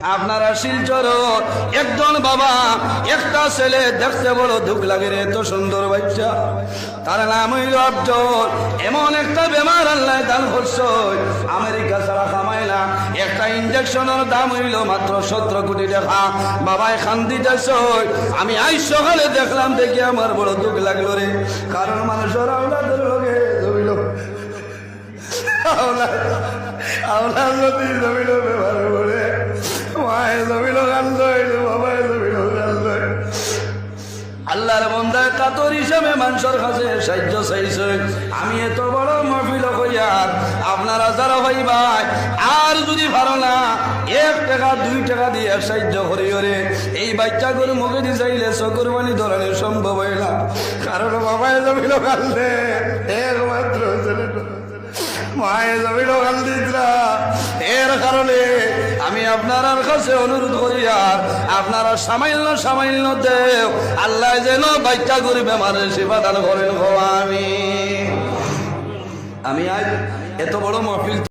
আপনারা শিলচর একজন বাবা একটা ছেলে দেখতে বড় দুঃখ লাগে রে, এত সুন্দর বাচ্চা, তার নাম হইল আফজল। এমন একটা বেমার আল্লাহ দান করছে, আমেরিকা ছাড়া কামাই না। একটা ইঞ্জেকশনের দাম হইল মাত্র 17 কোটি টাকা। বাবাই খান দিতেছে, আমি আজ সকালে দেখলাম, দেখি আমার বড় দুঃখ লাগলো রে। কারণ মানুষের আওলাদের লগে জমিল আওলাদ যদি জমিল ব্যবহার করে, মায়ের জমিল কান্দ হইল, বাবায় জমিল কান্দ। আল্লাহর বান্দা কাতর হিসাবে মানুষের কাছে সাহায্য চাইছে। আমি এত বড় মাহফিল কইয়ার আপনারা যারা ভাই ভাই আর যদি ভালো না 1 টাকা 2 টাকা দিয়ে সাহায্য করি ওরে, এই বাচ্চাগুলো মুখে দিয়ে চাইলে চকুর পানি ধরানো সম্ভব হয় না। কারণ বাবায় জমিল কান্দে, একমাত্র মায়ের জমিল কান্দিতরা। এর কারণে আমি আপনার কাছে অনুরোধ করি, আর আপনারা সামান্য দেব, আল্লাহ যেন বাচ্চা করে বেমারের সেবা দান করেন। আমি আজ এত বড় মাহফিল